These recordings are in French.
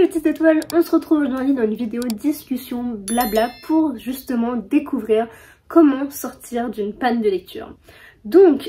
les petites étoiles, on se retrouve aujourd'hui dans une vidéo discussion blabla pour justement découvrir comment sortir d'une panne de lecture. Donc,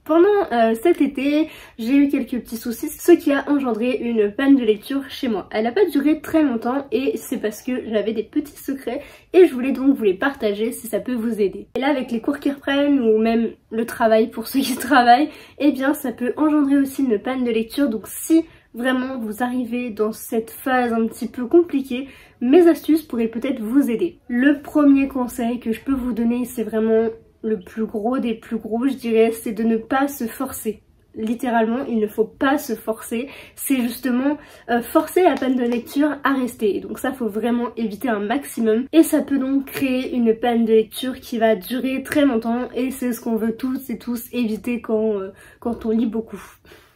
pendant cet été, j'ai eu quelques petits soucis, ce qui a engendré une panne de lecture chez moi. Elle n'a pas duré très longtemps et c'est parce que j'avais des petits secrets et je voulais donc vous les partager si ça peut vous aider. Et là, avec les cours qui reprennent ou même le travail pour ceux qui travaillent, eh bien ça peut engendrer aussi une panne de lecture. Donc si vraiment vous arrivez dans cette phase un petit peu compliquée, mes astuces pourraient peut-être vous aider. Le premier conseil que je peux vous donner, c'est vraiment le plus gros des plus gros, je dirais, c'est de ne pas se forcer. Littéralement, il ne faut pas se forcer, c'est justement forcer la panne de lecture à rester. Et donc ça, faut vraiment éviter un maximum. Et ça peut donc créer une panne de lecture qui va durer très longtemps et c'est ce qu'on veut toutes et tous éviter quand on lit beaucoup.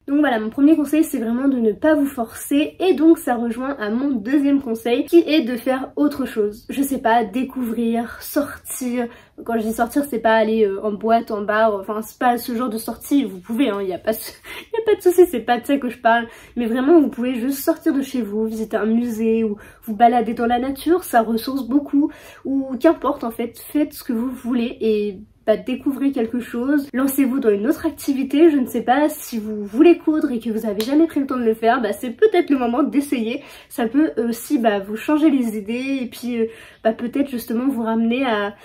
Donc voilà, mon premier conseil c'est vraiment de ne pas vous forcer et donc ça rejoint à mon deuxième conseil qui est de faire autre chose. Je sais pas, découvrir, sortir. Quand je dis sortir, c'est pas aller en boîte, en bar, enfin c'est pas ce genre de sortie, vous pouvez, hein, y a pas de souci, c'est pas de ça que je parle. Mais vraiment vous pouvez juste sortir de chez vous, visiter un musée ou vous balader dans la nature, ça ressource beaucoup. Ou qu'importe en fait, faites ce que vous voulez et découvrez quelque chose, lancez-vous dans une autre activité. Je ne sais pas si vous voulez coudre et que vous avez jamais pris le temps de le faire, c'est peut-être le moment d'essayer. Ça peut aussi vous changer les idées et puis peut-être justement vous ramener à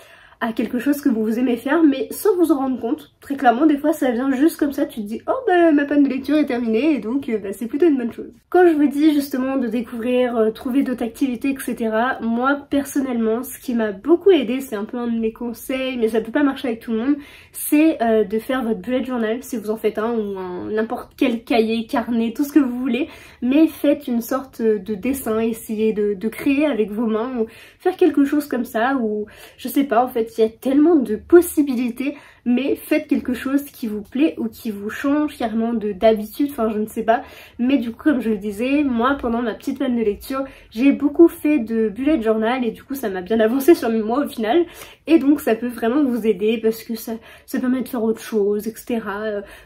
quelque chose que vous aimez faire mais sans vous en rendre compte. Très clairement, des fois ça vient juste comme ça, tu te dis oh ma panne de lecture est terminée et donc c'est plutôt une bonne chose. Quand je vous dis justement de découvrir, trouver d'autres activités etc, moi personnellement ce qui m'a beaucoup aidé, c'est un peu un de mes conseils mais ça peut pas marcher avec tout le monde, c'est de faire votre bullet journal si vous en faites un ou n'importe quel cahier, carnet, tout ce que vous voulez, mais faites une sorte de dessin, essayez de créer avec vos mains ou faire quelque chose comme ça ou je sais pas en fait. Il y a tellement de possibilités, mais faites quelque chose qui vous plaît ou qui vous change carrément d'habitude, enfin je ne sais pas. Mais du coup, comme je le disais, moi pendant ma petite panne de lecture, j'ai beaucoup fait de bullet journal et du coup ça m'a bien avancé sur mes mois au final. Et donc ça peut vraiment vous aider parce que ça permet de faire autre chose, etc.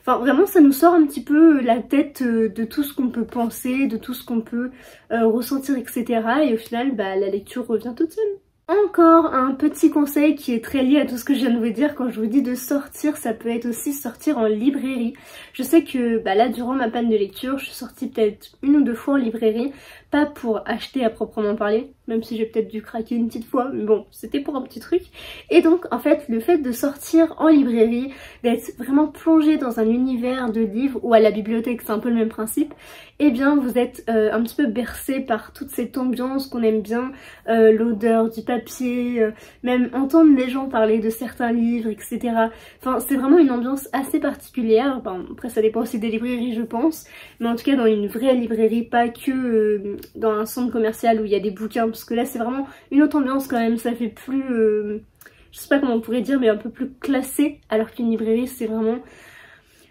Enfin vraiment ça nous sort un petit peu la tête de tout ce qu'on peut penser, de tout ce qu'on peut ressentir, etc. Et au final, la lecture revient toute seule. Encore un petit conseil qui est très lié à tout ce que je viens de vous dire. Quand je vous dis de sortir, ça peut être aussi sortir en librairie. Je sais que là durant ma panne de lecture, je suis sortie peut-être une ou deux fois en librairie, pas pour acheter à proprement parler, même si j'ai peut-être dû craquer une petite fois, mais bon, c'était pour un petit truc. Et donc en fait le fait de sortir en librairie, d'être vraiment plongé dans un univers de livres, ou à la bibliothèque c'est un peu le même principe, eh bien vous êtes un petit peu bercé par toute cette ambiance qu'on aime bien, l'odeur du papier, même entendre les gens parler de certains livres, etc. Enfin c'est vraiment une ambiance assez particulière. Après ça dépend aussi des librairies je pense, mais en tout cas dans une vraie librairie, pas que dans un centre commercial où il y a des bouquins, parce que là c'est vraiment une autre ambiance quand même, ça fait plus, je sais pas comment on pourrait dire, mais un peu plus classé, alors qu'une librairie c'est vraiment,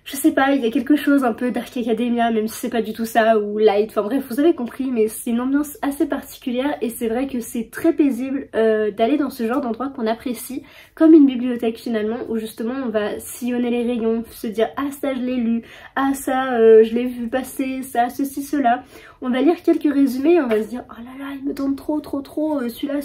je sais pas, il y a quelque chose un peu Dark Academia, même si c'est pas du tout ça, ou Light, enfin bref, vous avez compris, mais c'est une ambiance assez particulière et c'est vrai que c'est très paisible d'aller dans ce genre d'endroit qu'on apprécie, comme une bibliothèque finalement, où justement on va sillonner les rayons, se dire ah ça je l'ai lu, ah ça je l'ai vu passer, ça, ceci, cela. On va lire quelques résumés et on va se dire oh là là il me tente trop celui-là,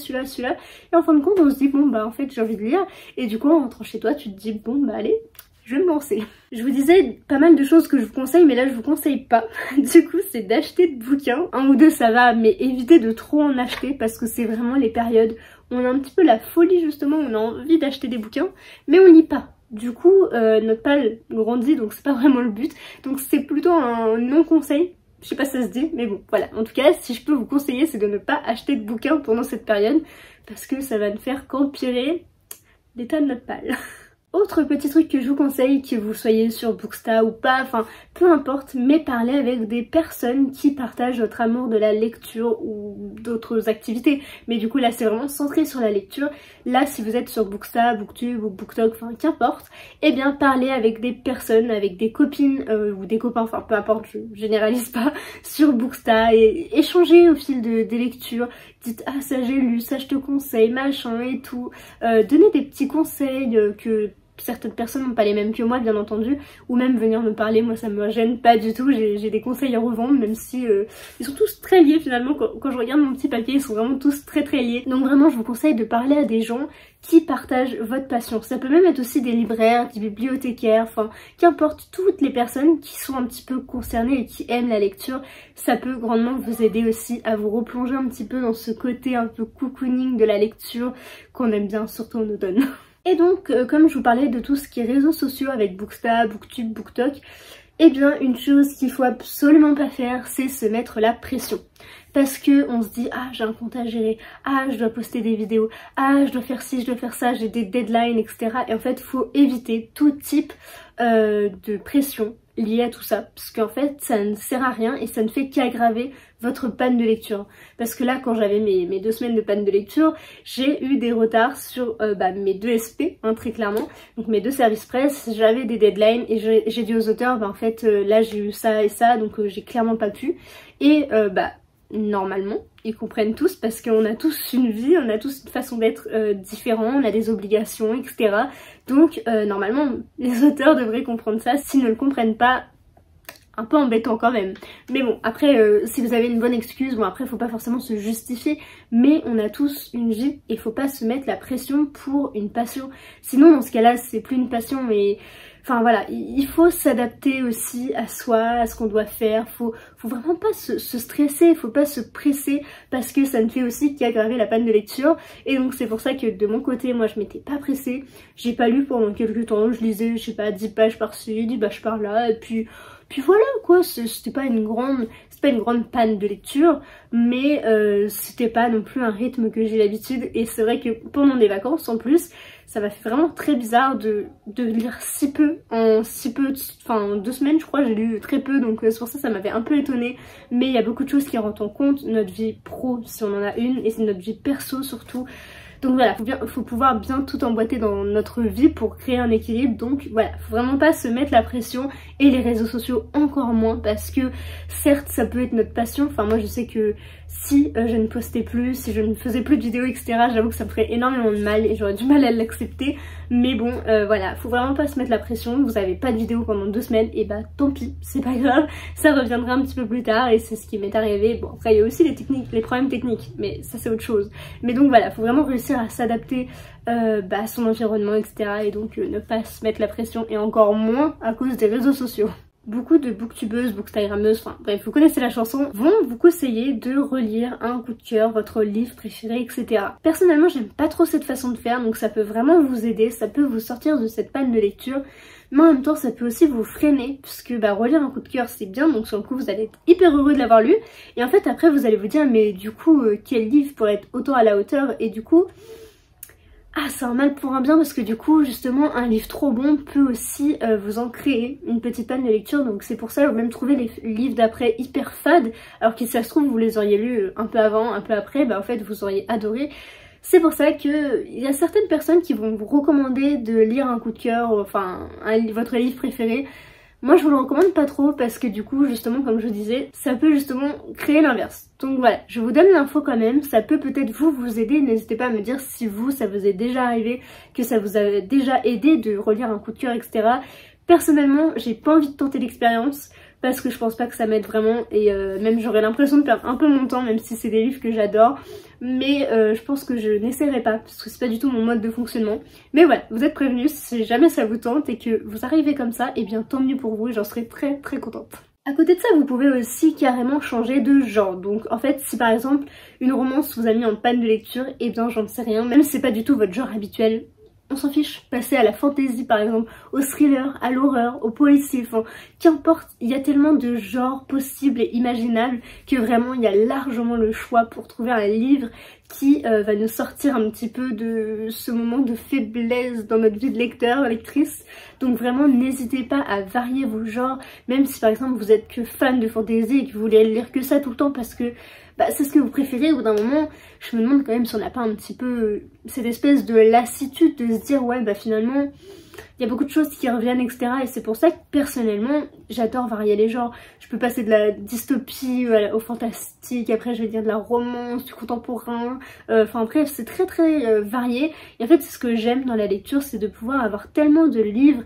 et en fin de compte on se dit bon en fait j'ai envie de lire, et du coup en rentrant chez toi tu te dis bon allez, je vais me lancer. Je vous disais pas mal de choses que je vous conseille, mais là je vous conseille pas. Du coup c'est d'acheter de bouquins, un ou deux ça va, mais évitez de trop en acheter parce que c'est vraiment les périodes où on a un petit peu la folie justement, on a envie d'acheter des bouquins, mais on lit pas. Du coup notre palle grandit, donc c'est pas vraiment le but, donc c'est plutôt un non-conseil. Je sais pas si ça se dit, mais bon, voilà. En tout cas, si je peux vous conseiller, c'est de ne pas acheter de bouquins pendant cette période, parce que ça va ne faire qu'empirer l'état de notre palle. Autre petit truc que je vous conseille, que vous soyez sur Booksta ou pas, enfin peu importe, mais parlez avec des personnes qui partagent votre amour de la lecture ou d'autres activités. Mais du coup là c'est vraiment centré sur la lecture. Là si vous êtes sur Booksta, Booktube ou BookTok, enfin qu'importe, eh bien parlez avec des personnes, avec des copines ou des copains, enfin peu importe, je généralise pas, sur Booksta et échangez au fil des lectures. Dites ah ça j'ai lu, ça je te conseille, machin et tout. Donnez des petits conseils que certaines personnes n'ont pas les mêmes que moi bien entendu, ou même venir me parler, moi ça me gêne pas du tout, j'ai des conseils à revendre, même si ils sont tous très liés finalement. Quand je regarde mon petit papier, ils sont vraiment tous très liés. Donc vraiment je vous conseille de parler à des gens qui partagent votre passion. Ça peut même être aussi des libraires, des bibliothécaires, enfin qu'importe, toutes les personnes qui sont un petit peu concernées et qui aiment la lecture, ça peut grandement vous aider aussi à vous replonger un petit peu dans ce côté un peu cocooning de la lecture qu'on aime bien, surtout en automne. Et donc comme je vous parlais de tout ce qui est réseaux sociaux avec Booksta, Booktube, BookTok, eh bien une chose qu'il faut absolument pas faire, c'est se mettre la pression. Parce que on se dit ah j'ai un compte à gérer, ah je dois poster des vidéos, ah je dois faire ci, je dois faire ça, j'ai des deadlines, etc. Et en fait faut éviter tout type de pression liée à tout ça, parce qu'en fait ça ne sert à rien et ça ne fait qu'aggraver votre panne de lecture. Parce que là quand j'avais mes 2 semaines de panne de lecture, j'ai eu des retards sur mes 2 SP, hein, très clairement, donc mes 2 services presse, j'avais des deadlines et j'ai dit aux auteurs en fait là j'ai eu ça et ça, donc j'ai clairement pas pu. Et normalement, ils comprennent tous parce qu'on a tous une vie, on a tous une façon d'être différent, on a des obligations, etc. Donc normalement, les auteurs devraient comprendre ça. S'ils ne le comprennent pas, un peu embêtant quand même. Mais bon, après, si vous avez une bonne excuse, bon après, faut pas forcément se justifier, mais on a tous une vie et faut pas se mettre la pression pour une passion. Sinon, dans ce cas-là, c'est plus une passion, mais... Enfin voilà, il faut s'adapter aussi à soi, à ce qu'on doit faire, faut vraiment pas se stresser, faut pas se presser parce que ça ne fait aussi qu'aggraver la panne de lecture. Et donc c'est pour ça que de mon côté, moi je m'étais pas pressée, j'ai pas lu pendant quelques temps, je lisais je sais pas 10 pages par-ci, 10 pages par-là, et puis voilà quoi, c'était pas une grande panne de lecture, mais c'était pas non plus un rythme que j'ai l'habitude. Et c'est vrai que pendant des vacances en plus, ça m'a fait vraiment très bizarre de lire si peu, en 2 semaines je crois j'ai lu très peu, donc c'est pour ça m'avait un peu étonnée. Mais il y a beaucoup de choses qui rentrent en compte, notre vie pro si on en a une, et c'est notre vie perso surtout. Donc voilà, faut pouvoir bien tout emboîter dans notre vie pour créer un équilibre. Donc voilà, faut vraiment pas se mettre la pression, et les réseaux sociaux encore moins, parce que certes ça peut être notre passion. Enfin moi je sais que si je ne postais plus, si je ne faisais plus de vidéos, etc., j'avoue que ça me ferait énormément de mal et j'aurais du mal à l'accepter. Mais bon voilà, faut vraiment pas se mettre la pression. Vous avez pas de vidéo pendant 2 semaines, et bah tant pis, c'est pas grave, ça reviendra un petit peu plus tard, et c'est ce qui m'est arrivé. Bon après il y a aussi les problèmes techniques, mais ça c'est autre chose. Mais donc voilà, faut vraiment réussir à s'adapter à son environnement, etc. Et donc ne pas se mettre la pression, et encore moins à cause des réseaux sociaux. Beaucoup de booktubeuses, bookstagrammeuses, enfin bref, vous connaissez la chanson, vont vous conseiller de relire un coup de cœur, votre livre préféré, etc. Personnellement, j'aime pas trop cette façon de faire, donc ça peut vraiment vous aider, ça peut vous sortir de cette panne de lecture, mais en même temps ça peut aussi vous freiner, puisque relire un coup de cœur c'est bien, donc sur le coup vous allez être hyper heureux de l'avoir lu, et en fait après vous allez vous dire mais du coup quel livre pourrait être autant à la hauteur, et du coup... Ah, c'est un mal pour un bien, parce que du coup justement un livre trop bon peut aussi vous en créer une petite panne de lecture. Donc c'est pour ça que vous même trouver les livres d'après hyper fades, alors que si ça se trouve vous les auriez lus un peu avant, un peu après, en fait vous auriez adoré. C'est pour ça que il y a certaines personnes qui vont vous recommander de lire un coup de cœur, enfin votre livre préféré. Moi je vous le recommande pas trop, parce que du coup justement comme je vous disais, ça peut justement créer l'inverse. Donc voilà, je vous donne l'info quand même, ça peut peut-être vous aider. N'hésitez pas à me dire si ça vous est déjà arrivé, que ça vous a déjà aidé de relire un coup de cœur, etc. Personnellement j'ai pas envie de tenter l'expérience, parce que je pense pas que ça m'aide vraiment, et même j'aurais l'impression de perdre un peu mon temps, même si c'est des livres que j'adore. Mais je pense que je n'essaierai pas, parce que c'est pas du tout mon mode de fonctionnement. Mais voilà, vous êtes prévenus, si jamais ça vous tente et que vous arrivez comme ça, et bien tant mieux pour vous, et j'en serai très contente. À côté de ça, vous pouvez aussi carrément changer de genre. Donc en fait, si par exemple une romance vous a mis en panne de lecture, et bien j'en sais rien, même si c'est pas du tout votre genre habituel, on s'en fiche. Passer à la fantasy par exemple, au thriller, à l'horreur, au policier, enfin qu'importe, il y a tellement de genres possibles et imaginables que vraiment il y a largement le choix pour trouver un livre qui va nous sortir un petit peu de ce moment de faiblesse dans notre vie de lecteur, lectrice. Donc vraiment n'hésitez pas à varier vos genres, même si par exemple vous êtes que fan de fantasy et que vous voulez lire que ça tout le temps parce que c'est ce que vous préférez. Au bout d'un moment, je me demande quand même si on n'a pas un petit peu cette espèce de lassitude de se dire ouais finalement il y a beaucoup de choses qui reviennent, etc. Et c'est pour ça que personnellement j'adore varier les genres. Je peux passer de la dystopie au fantastique, après je vais dire de la romance, du contemporain, enfin bref c'est très varié. Et en fait c'est ce que j'aime dans la lecture, c'est de pouvoir avoir tellement de livres,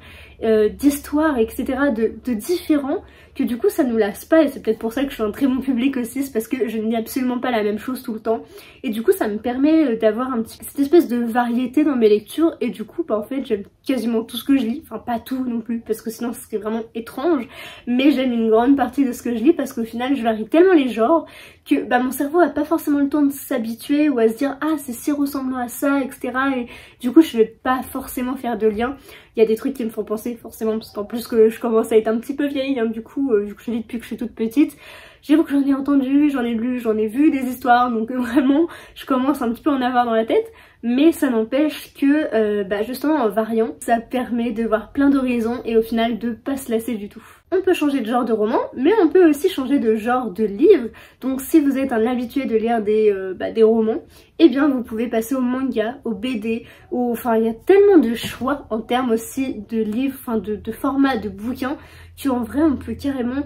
d'histoires, etc. de différents, que du coup ça nous lasse pas. Et c'est peut-être pour ça que je suis un très bon public aussi, c'est parce que je ne lis absolument pas la même chose tout le temps. Et du coup ça me permet d'avoir cette espèce de variété dans mes lectures. Et du coup bah, en fait j'aime quasiment tout ce que je lis, enfin pas tout non plus parce que sinon ce serait vraiment étrange, mais j'aime une grande partie de ce que je lis parce qu'au final je varie tellement les genres que bah, mon cerveau a pas forcément le temps de s'habituer ou à se dire ah c'est si ressemblant à ça, etc. Et du coup je vais pas forcément faire de lien. Il y a des trucs qui me font penser forcément parce qu'en plus que je commence à être un petit peu vieille, hein, du coup vu que je lis depuis que je suis toute petite, j'avoue que j'en ai entendu, j'en ai lu, j'en ai vu des histoires, donc vraiment je commence un petit peu à en avoir dans la tête. Mais ça n'empêche que bah justement en variant, ça permet de voir plein d'horizons et au final de pas se lasser du tout. On peut changer de genre de roman, mais on peut aussi changer de genre de livre. Donc si vous êtes un habitué de lire des romans, eh bien vous pouvez passer au manga, au BD, enfin il y a tellement de choix en termes aussi de livres, enfin de format, de bouquins, qu'en vrai on peut carrément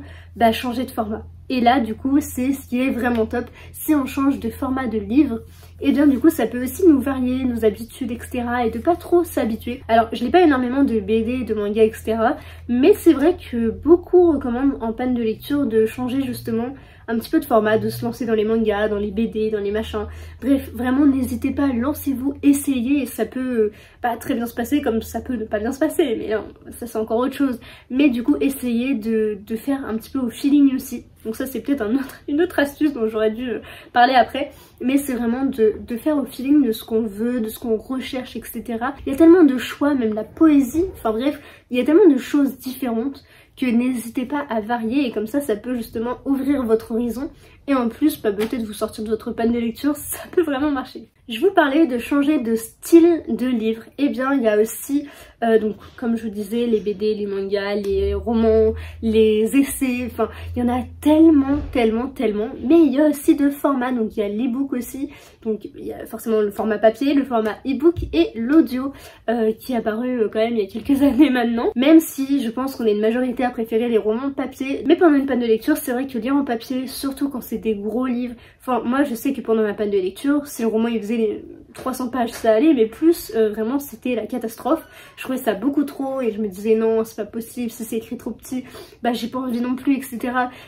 changer de format. Et là du coup c'est ce qui est vraiment top, si on change de format de livre, et bien du coup ça peut aussi nous varier nos habitudes, etc. et de pas trop s'habituer. Alors je lis pas énormément de BD, de manga, etc. mais c'est vrai que beaucoup recommandent en panne de lecture de changer justement un petit peu de format, de se lancer dans les mangas, dans les BD, dans les machins. Bref, vraiment n'hésitez pas, lancez-vous, essayez, et ça peut pas très bien se passer comme ça peut ne pas bien se passer, mais non, ça c'est encore autre chose. Mais du coup essayez de faire un petit peu au feeling aussi. Donc ça c'est peut-être une autre astuce dont j'aurais dû parler après, mais c'est vraiment de faire au feeling de ce qu'on veut, de ce qu'on recherche, etc. Il y a tellement de choix, même la poésie, enfin bref, il y a tellement de choses différentes que n'hésitez pas à varier, et comme ça peut justement ouvrir votre horizon, et en plus peut-être vous sortir de votre panne de lecture, ça peut vraiment marcher. Je vous parlais de changer de style de livre, et bien il y a aussi donc comme je vous disais les BD, les mangas, les romans, les essais, enfin il y en a tellement, mais il y a aussi de formats, donc il y a l'e-book aussi, donc il y a forcément le format papier, le format e-book et l'audio qui est apparu quand même il y a quelques années maintenant, même si je pense qu'on est une majorité à préférer les romans papier, mais pendant une panne de lecture c'est vrai que lire en papier, surtout quand c'est des gros livres, enfin moi je sais que pendant ma panne de lecture, si le roman il faisait les 300 pages ça allait, mais plus vraiment c'était la catastrophe. Je trouvais ça beaucoup trop et je me disais non c'est pas possible, si c'est écrit trop petit bah j'ai pas envie non plus, etc.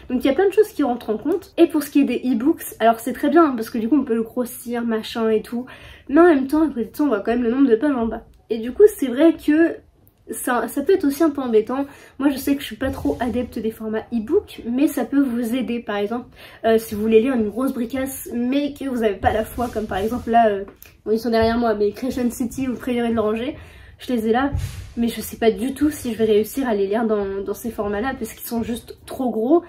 Donc il y a plein de choses qui rentrent en compte. Et pour ce qui est des e-books, alors c'est très bien parce que du coup on peut le grossir machin et tout, mais en même temps à côté de ça on voit quand même le nombre de pages en bas, et du coup c'est vrai que ça peut être aussi un peu embêtant. Moi je sais que je suis pas trop adepte des formats e-book, mais ça peut vous aider par exemple si vous voulez lire une grosse bricasse mais que vous avez pas la foi, comme par exemple là bon, ils sont derrière moi, mais Crescent City ou Prieuré de l'Oranger, je les ai là, mais je sais pas du tout si je vais réussir à les lire dans ces formats là parce qu'ils sont juste trop gros,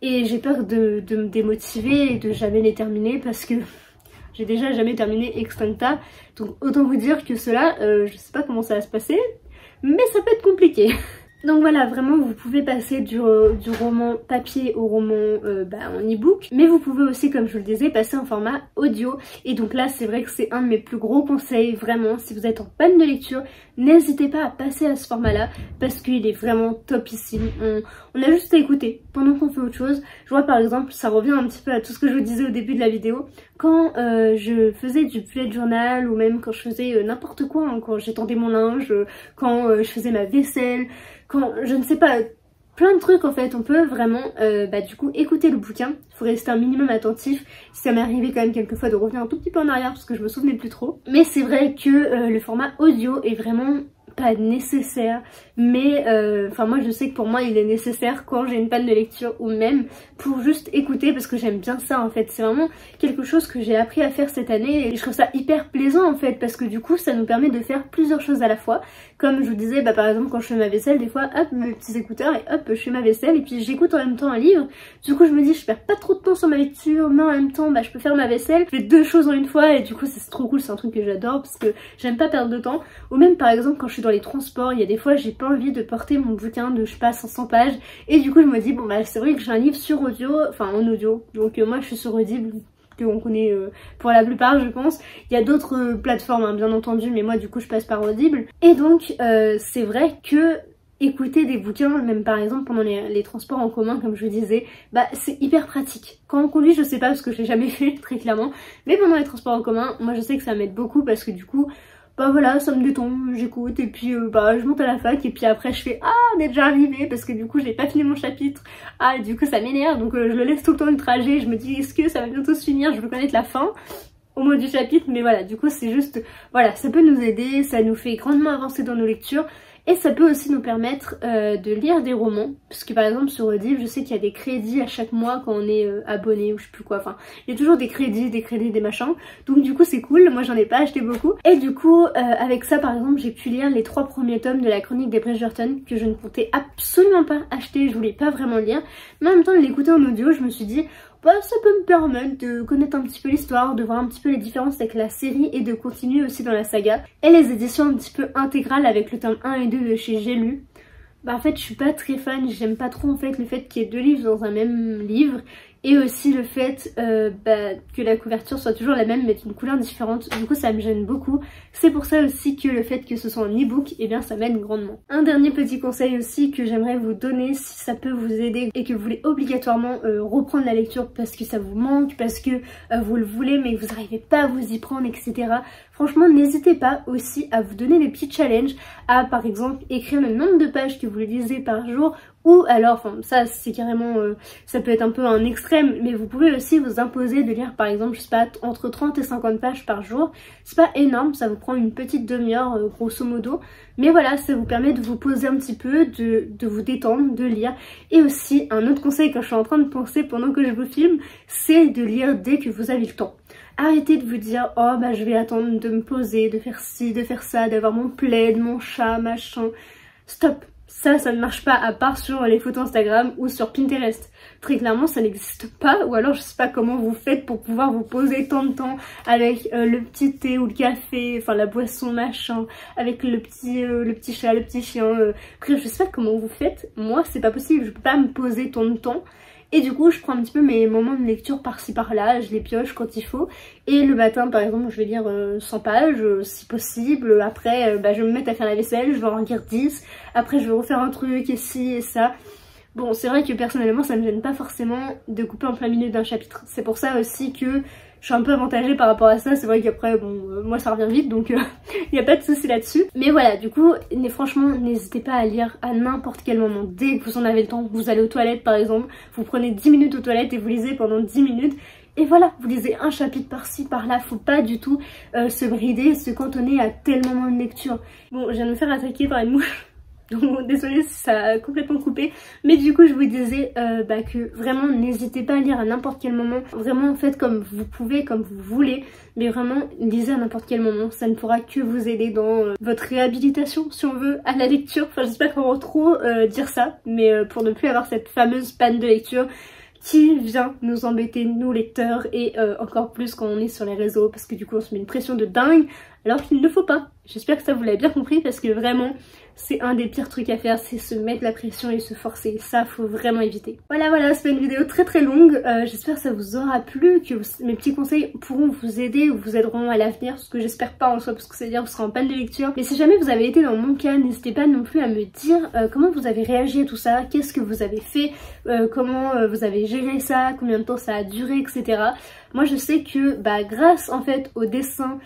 et j'ai peur de me démotiver et de jamais les terminer parce que j'ai déjà jamais terminé Extincta, donc autant vous dire que cela je sais pas comment ça va se passer, mais ça peut être compliqué. Donc voilà, vraiment vous pouvez passer du roman papier au roman en e-book, mais vous pouvez aussi, comme je vous le disais, passer en format audio. Et donc là c'est vrai que c'est un de mes plus gros conseils, vraiment, si vous êtes en panne de lecture, n'hésitez pas à passer à ce format là parce qu'il est vraiment topissime. On a juste à écouter pendant qu'on fait autre chose. Je vois par exemple, ça revient un petit peu à tout ce que je vous disais au début de la vidéo, quand je faisais du bullet journal, ou même quand je faisais n'importe quoi, hein, quand j'étendais mon linge, quand je faisais ma vaisselle, quand je ne sais pas, plein de trucs en fait. On peut vraiment du coup écouter le bouquin, il faut rester un minimum attentif. Ça m'est arrivé quand même quelques fois de revenir un tout petit peu en arrière parce que je me souvenais plus trop, mais c'est vrai que le format audio est vraiment pas nécessaire, mais enfin moi je sais que pour moi il est nécessaire quand j'ai une panne de lecture, ou même pour juste écouter, parce que j'aime bien ça en fait. C'est vraiment quelque chose que j'ai appris à faire cette année et je trouve ça hyper plaisant en fait, parce que du coup ça nous permet de faire plusieurs choses à la fois. Comme je vous disais, par exemple quand je fais ma vaisselle, des fois hop mes petits écouteurs et hop je fais ma vaisselle et puis j'écoute en même temps un livre. Du coup je me dis je perds pas trop de temps sur ma lecture, mais en même temps je peux faire ma vaisselle, je fais deux choses en une fois, et du coup c'est trop cool, c'est un truc que j'adore parce que j'aime pas perdre de temps. Ou même par exemple quand je suis dans les transports, il y a des fois j'ai pas envie de porter mon bouquin de je sais pas 500 pages, et du coup je me dis bon c'est vrai que j'ai un livre sur audio, enfin en audio, donc moi je suis sur Audible, qu'on connaît pour la plupart je pense. Il y a d'autres plateformes hein, bien entendu, mais moi du coup je passe par Audible. Et donc c'est vrai que écouter des bouquins, même par exemple pendant les transports en commun comme je vous disais, bah c'est hyper pratique. Quand on conduit je sais pas parce que je l'ai jamais fait très clairement, mais pendant les transports en commun, moi je sais que ça m'aide beaucoup parce que du coup bah voilà, ça me détend, j'écoute et puis bah je monte à la fac et puis après je fais ah on est déjà arrivé parce que du coup j'ai pas fini mon chapitre, ah du coup ça m'énerve donc je le laisse tout le temps du trajet, je me dis est-ce que ça va bientôt se finir, je veux connaître la fin au moins du chapitre, mais voilà du coup c'est juste, voilà ça peut nous aider, ça nous fait grandement avancer dans nos lectures. Et ça peut aussi nous permettre de lire des romans, parce que par exemple sur Audible je sais qu'il y a des crédits à chaque mois quand on est abonné ou je sais plus quoi, enfin il y a toujours des crédits, des machins, donc du coup c'est cool, moi j'en ai pas acheté beaucoup. Et du coup avec ça par exemple j'ai pu lire les 3 premiers tomes de la chronique des Bridgerton que je ne comptais absolument pas acheter, je voulais pas vraiment lire, mais en même temps de l'écouter en audio je me suis dit bah ça peut me permettre de connaître un petit peu l'histoire, de voir un petit peu les différences avec la série et de continuer aussi dans la saga. Et les éditions un petit peu intégrales avec le tome 1 et 2 de chez J'ai lu. Bah en fait je suis pas très fan, j'aime pas trop en fait le fait qu'il y ait 2 livres dans un même livre. Et aussi le fait que la couverture soit toujours la même mais d'une couleur différente, du coup ça me gêne beaucoup. C'est pour ça aussi que le fait que ce soit en e-book, et bien ça m'aide grandement. Un dernier petit conseil aussi que j'aimerais vous donner si ça peut vous aider et que vous voulez obligatoirement reprendre la lecture parce que ça vous manque, parce que vous le voulez mais que vous n'arrivez pas à vous y prendre, etc. Franchement n'hésitez pas aussi à vous donner des petits challenges, à par exemple écrire le nombre de pages que vous lisez par jour. Ou alors, enfin ça c'est carrément, ça peut être un peu un extrême, mais vous pouvez aussi vous imposer de lire par exemple, je sais pas, entre 30 et 50 pages par jour. C'est pas énorme, ça vous prend une petite demi-heure grosso modo. Mais voilà, ça vous permet de vous poser un petit peu, de vous détendre, de lire. Et aussi, un autre conseil quand je suis en train de penser pendant que je vous filme, c'est de lire dès que vous avez le temps. Arrêtez de vous dire, oh bah je vais attendre de me poser, de faire ci, de faire ça, d'avoir mon plaid, mon chat, machin. Stop! Ça ne marche pas à part sur les photos Instagram ou sur Pinterest. Très clairement, ça n'existe pas. Ou alors, je sais pas comment vous faites pour pouvoir vous poser tant de temps avec le petit thé ou le café, enfin la boisson machin, avec le petit chat, le petit chien. Bref, je sais pas comment vous faites. Moi, c'est pas possible. Je peux pas me poser tant de temps. Et du coup je prends un petit peu mes moments de lecture par-ci par-là, je les pioche quand il faut. Et le matin par exemple je vais lire 100 pages si possible, après je vais me mettre à faire la vaisselle, je vais en lire 10, après je vais refaire un truc et ci et ça. Bon c'est vrai que personnellement ça me gêne pas forcément de couper en plein milieu d'un chapitre, c'est pour ça aussi que je suis un peu avantagée par rapport à ça, c'est vrai qu'après bon moi ça revient vite donc il n'y a pas de souci là-dessus. Mais voilà du coup franchement n'hésitez pas à lire à n'importe quel moment, dès que vous en avez le temps, vous allez aux toilettes par exemple, vous prenez 10 minutes aux toilettes et vous lisez pendant 10 minutes. Et voilà, vous lisez un chapitre par-ci, par-là, faut pas du tout se brider, se cantonner à tel moment de lecture. Bon je viens de me faire attaquer par une mouche. Donc désolée si ça a complètement coupé, mais du coup je vous disais que vraiment n'hésitez pas à lire à n'importe quel moment, vraiment faites comme vous pouvez, comme vous voulez, mais vraiment lisez à n'importe quel moment, ça ne pourra que vous aider dans votre réhabilitation si on veut à la lecture. Enfin je sais pas comment trop dire ça, mais pour ne plus avoir cette fameuse panne de lecture qui vient nous embêter nous lecteurs et encore plus quand on est sur les réseaux parce que du coup on se met une pression de dingue alors qu'il ne faut pas. J'espère que ça vous l'avez bien compris parce que vraiment c'est un des pires trucs à faire, c'est se mettre la pression et se forcer, ça faut vraiment éviter. Voilà c'est une vidéo très longue, j'espère que ça vous aura plu, que mes petits conseils pourront vous aider ou vous aideront à l'avenir, ce que j'espère pas en soi parce que ça veut dire que vous serez en panne de lecture. Mais si jamais vous avez été dans mon cas, n'hésitez pas non plus à me dire comment vous avez réagi à tout ça, qu'est-ce que vous avez fait, comment vous avez géré ça, combien de temps ça a duré, etc. Moi je sais que grâce en fait au dessin,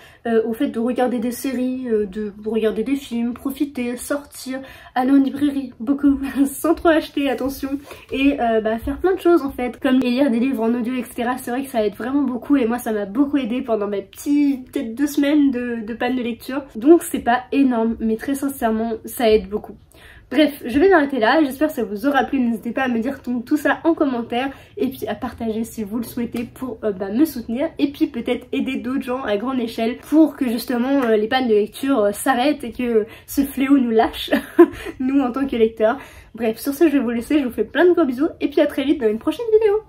au fait de regarder des séries, de regarder des films, profiter, sortir, aller en librairie, beaucoup, sans trop acheter, attention, et faire plein de choses en fait, comme lire des livres en audio, etc. C'est vrai que ça aide vraiment beaucoup et moi ça m'a beaucoup aidé pendant mes petites peut-être 2 semaines de panne de lecture. Donc c'est pas énorme, mais très sincèrement ça aide beaucoup. Bref, je vais m'arrêter là, j'espère que ça vous aura plu, n'hésitez pas à me dire tout ça en commentaire et puis à partager si vous le souhaitez pour me soutenir et puis peut-être aider d'autres gens à grande échelle pour que justement les pannes de lecture s'arrêtent et que ce fléau nous lâche, nous en tant que lecteurs. Bref, sur ce je vais vous laisser, je vous fais plein de gros bisous et puis à très vite dans une prochaine vidéo.